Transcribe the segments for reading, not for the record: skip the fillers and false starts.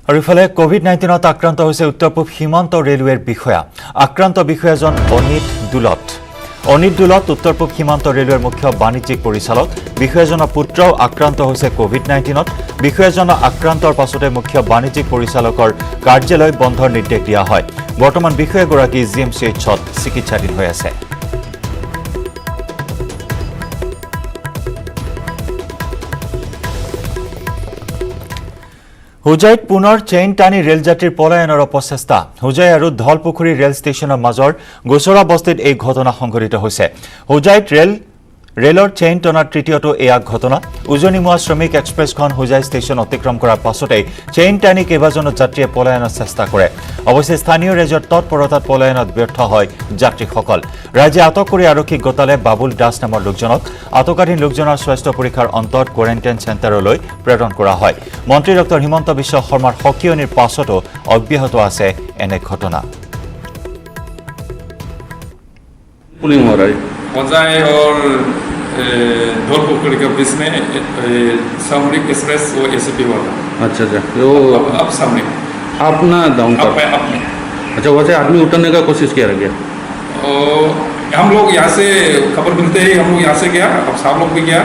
আৰু ইফালে কোভিড-19ত আক্ৰান্ত হৈছে উত্তৰ-পূব সীমান্ত ৰেলৱেৰ বিষয়া। আক্ৰান্ত বিষয়াজন অনিত দুলত উত্তৰ-পূব সীমান্ত ৰেলৱেৰ মুখ্য বাণিজ্যিক পৰিচালক। বিষয়াজনৰ পুত্ৰও আক্ৰান্ত হৈছে কোভিড-19ত। বিষয়াজনৰ আক্ৰান্তৰ পাছতে মুখ্য বাণিজ্যিক পৰিচালকৰ কাৰ্যালয় বন্ধৰ নিৰ্দেশ দিয়া হয়। বৰ্তমান বিষয়াগৰাকী GMCHত চিকিৎসাধীন হৈ আছে। হুজাইত পুনৰ চেইন টানি ৰেলযাত্ৰীৰ পলায়নৰ অপচেষ্টা। হুজাই আৰু ধলপুখুৰী ৰেল ষ্টেচনৰ মাজৰ গোচৰা বস্তিত এই ঘটনা সংঘটিত হৈছে। হুজাইত ৰেলৰ চেইন টনাৰ তৃতীয়টো এয়া ঘটনা। উজনিমুৱা শ্ৰমিক এক্সপ্ৰেছখন হুজাই ষ্টেচন অতিক্ৰম কৰাৰ পাছতেই চেইন টানি কেইবাজনো যাত্ৰীয়ে পলায়নৰ চেষ্টা কৰে। অৱশ্যে স্থানীয় ৰাইজৰ তৎপৰতাত পলায়নত ব্যৰ্থ হয় যাত্ৰীসকল। ৰাইজে আটক কৰি আৰক্ষীক গতালে বাবুল দাস নামৰ লোকজনক। আটকাধীন লোকজনৰ স্বাস্থ্য পৰীক্ষাৰ অন্তত কোৱাৰেণ্টাইন চেণ্টাৰলৈ প্ৰেৰণ কৰা হয়। মন্ত্ৰী ডক্টৰ হিমন্ত বিশ্ব শৰ্মাৰ সকিয়নিৰ পাছতো অব্যাহত আছে এনে ঘটনা। होजाई और धौलपुखुरी के बीच में सामरिक एक्सप्रेस वो एसीपी वाला। अच्छा तो अब सामने अपना डाउन अपने अच्छा वैसे आदमी उतरने का कोशिश किया गया। हम लोग यहाँ से खबर मिलते ही हम लोग यहाँ से गया। अब सब लोग भी गया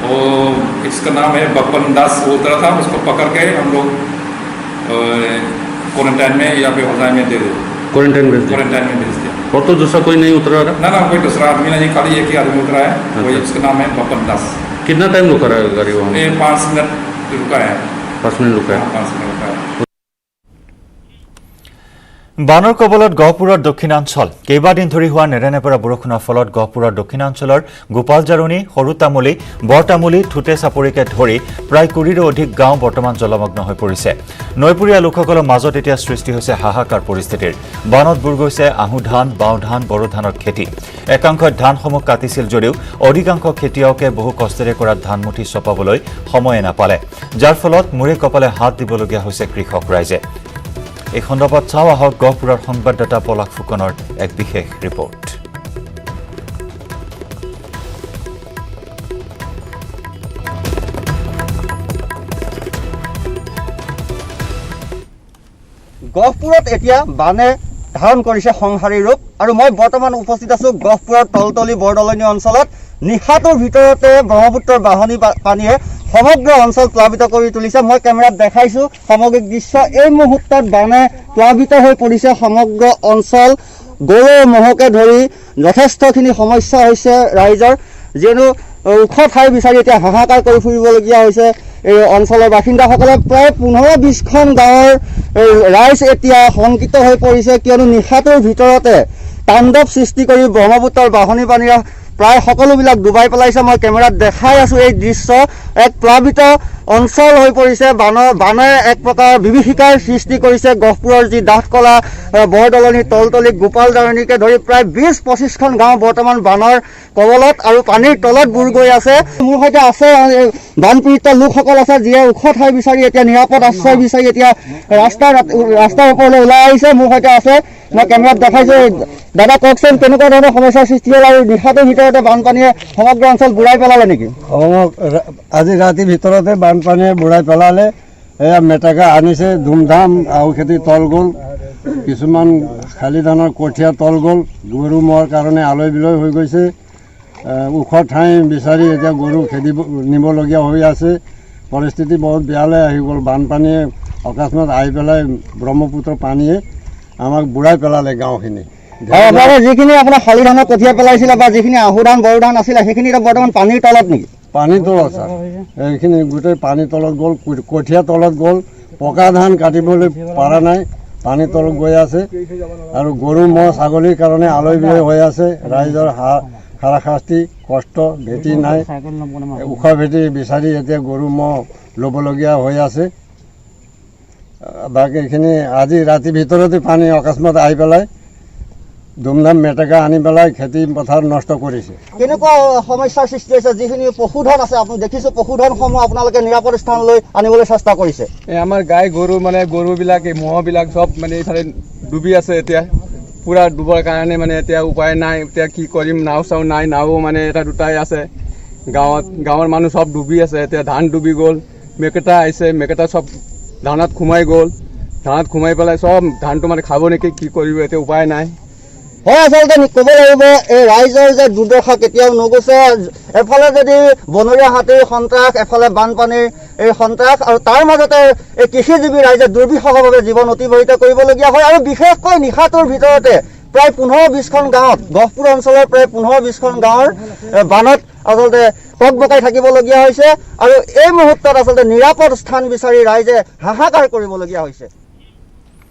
और इसका नाम है बप्पन दास। वो उतरा था, उसको पकड़ के हम लोग क्वारंटाइन में यहाँ पे होजाई में दे दिया। क्वारंटाइन में भेज दिया। और तो दूसरा कोई नहीं उतरा रहा? ना कोई दूसरा आदमी नहीं, खाली एक ही आदमी उतरा है। वही उसका नाम है बप्पन दास। कितना टाइम रुका रहा है गाड़ी वहाँ? 5 मिनट रुका है। 5 मिनट रुका है। 5 मिनट रुका है। বানৰ কবলত গহপুৰৰ দক্ষিণাঞ্চল। কেইবাদিন ধৰি হোৱা নেৰেনেপেৰা বৰষুণৰ ফলত গহপুৰৰ দক্ষিণাঞ্চলৰ গোপালজাৰণী, সৰুতামুলী, বৰতামুলী, থুটে চাপৰিকে ধৰি প্ৰায় 20ৰো অধিক গাঁও বৰ্তমান জলমগ্ন হৈ পৰিছে। নৈপৰীয়া লোকসকলৰ মাজত এতিয়া সৃষ্টি হৈছে হাহাকাৰ পৰিস্থিতিৰ। বানত বুৰ গৈছে আহু ধান, বাও ধান, বড়ো ধানৰ খেতি। একাংশই ধানসমূহ কাটিছিল যদিও অধিকাংশ খেতিয়কে বহু কষ্টেৰে কৰা ধানমুঠি চপাবলৈ সময়ে নাপালে, যাৰ ফলত মূৰে কপালে হাত দিবলগীয়া হৈছে কৃষক ৰাইজে। এই সন্দৰ্ভত চাওঁ আহক গহপুৰৰ সংবাদদাতা পলাশ ফুকনৰ এক বিশেষ ৰিপৰ্ট। গহপুৰত এতিয়া বানে ধাৰণ কৰিছে সংহাৰী ৰূপ। আৰু মই বৰ্তমান উপস্থিত আছো গহপুৰৰ তলতলি বৰদলনি অঞ্চলত। নিশাটোৰ ভিতৰতে ব্ৰহ্মপুত্ৰৰ বাঢ়নী পানীয়ে সমগ্ৰ অঞ্চল প্লাবিত কৰি তুলিছে। মই কেমেৰাত দেখাইছো সামগ্ৰিক দৃশ্য। এই মুহূৰ্তত বানে প্লাবিত হৈ পৰিছে সমগ্ৰ অঞ্চল। গৰু ম'হকে ধৰি যথেষ্টখিনি সমস্যা হৈছে ৰাইজৰ, যিহেতু ওখ ঠাই বিচাৰি এতিয়া হাহাকাৰ কৰি ফুৰিবলগীয়া হৈছে এই অঞ্চলৰ বাসিন্দাসকলে। প্ৰায় 15-20খন গাঁৱৰ ৰাইজ এতিয়া শংকিত হৈ পৰিছে, কিয়নো নিশাটোৰ ভিতৰতে তাণ্ডৱ সৃষ্টি কৰি ব্ৰহ্মপুত্ৰৰ বাঢ়নী পানীৰে প্ৰায় সকলোবিলাক ডুবাই পেলাইছে। মই কেমেৰাত দেখাই আছো এই দৃশ্য। এক প্লাবিত অঞ্চল হৈ পৰিছে। বানে এক প্ৰকাৰ বিভীষিকাৰ সৃষ্টি কৰিছে। গহপুৰৰ যি ডাঠকলা, বৰদলনি, তলতলি, গোপালজাৰণীকে ধৰি প্ৰায় 20-25খন গাঁও বৰ্তমান বানৰ কবলত আৰু পানীৰ তলত বুৰ গৈ আছে। মোৰ সৈতে আছে বানপীড়িত লোকসকল আছে, যিয়ে ওখ ঠাই বিচাৰি এতিয়া নিৰাপদ আশ্ৰয় বিচাৰি এতিয়া ৰাস্তাৰ ওপৰলৈ ওলাই আহিছে। মোৰ সৈতে আছে, মই কেমেৰাত দেখাইছো। দাদা কওকচোন, কেনেকুৱা ধৰণৰ সমস্যাৰ সৃষ্টি হ'ল আৰু নিশাটোৰ ভিতৰতে বানপানীয়ে সমগ্ৰ অঞ্চল বুঢ়াই পেলালে নেকি? আজি ৰাতিৰ ভিতৰতে বানপানীয়ে বুঢ়াই পেলালে। এয়া মেটেকা আনিছে ধুমধাম, আহু খেতি তল গ'ল, কিছুমান শালি ধানৰ কঠীয়া তল গ'ল। গৰু ম'হৰ কাৰণে আলৈ বিলৈ হৈ গৈছে। ওখ ঠাই বিচাৰি এতিয়া গৰু খেদিব নিবলগীয়া হৈ আছে। পৰিস্থিতি বহুত বেয়ালৈ আহি গ'ল। বানপানীয়ে অকস্মাত আহি পেলাই ব্ৰহ্মপুত্ৰৰ পানীয়ে আমাক বুঢ়াই পেলালে গাঁওখিনি। আপোনালোকে যিখিনি আপোনাৰ শালি ধানৰ কঠীয়া পেলাইছিলে বা যিখিনি আহু ধান, বড়ো ধান আছিলে, সেইখিনি বৰ্তমান পানীৰ তলত নেকি? পানীৰ তলত ছাৰ, এইখিনি গোটেই পানীৰ তলত গ'ল, কঠীয়া তলত গ'ল। পকা ধান কাটিবলৈ পৰা নাই, পানীৰ তলত গৈ আছে। আৰু গৰু ম'হ ছাগলীৰ কাৰণে আলৈ বিলৈ হৈ আছে। ৰাইজৰ হাৰাশাস্তি, কষ্ট, ভেটি নাই। ওখ ভেটি বিচাৰি এতিয়া গৰু ম'হ ল'বলগীয়া হৈ আছে। বাকী এইখিনি আজি ৰাতিৰ ভিতৰতে পানী অকস্মাত আহি পেলাই ধুমধাম মেটেকা আনি পেলাই খেতি পথাৰ নষ্ট কৰিছে। কেনেকুৱা সমস্যাৰ সৃষ্টি হৈছে? যিখিনি পশুধন আছে, আপুনি দেখিছো পশুধনসমূহ আপোনালোকে নিৰাপদ স্থানলৈ আনিবলৈ চেষ্টা কৰিছে। আমাৰ গাই গৰু মানে গৰুবিলাক, এই ম'হবিলাক চব মানে এইফালে ডুবি আছে। এতিয়া পুৰা ডুবৰ কাৰণে মানে এতিয়া উপায় নাই। এতিয়া কি কৰিম, নাও চাও নাই, নাও মানে এটা দুটাই আছে গাঁৱৰ মানুহ চব ডুবি আছে। এতিয়া ধান ডুবি গ'ল, মেকেটা আহিছে, মেকেটা চব ধানত সোমাই গ'ল ধানত সোমাই পেলাই চব ধানটো মানে খাব নেকি কি কৰিব এতিয়া উপায় নাই হয় আচলতে ক'ব লাগিব এই ৰাইজৰ যে দুৰ্দশা কেতিয়াও নগৈছে এফালে যদি বনৰীয়া হাতীৰ সন্ত্ৰাস এফালে বানপানীৰ এই সন্ত্ৰাস আৰু তাৰ মাজতে এই কৃষিজীৱী ৰাইজে দুৰ্বিষহভাৱে জীৱন অতিবাহিত কৰিবলগীয়া হয় আৰু বিশেষকৈ নিশাটোৰ ভিতৰতে প্ৰায় 15-20খন গাঁৱত গহপুৰ অঞ্চলৰ প্ৰায় 15-20খন গাঁৱৰ বানত আচলতে টকবকাই থাকিবলগীয়া হৈছে আৰু এই মুহূৰ্তত আচলতে নিৰাপদ স্থান বিচাৰি ৰাইজে হাহাকাৰ কৰিবলগীয়া হৈছে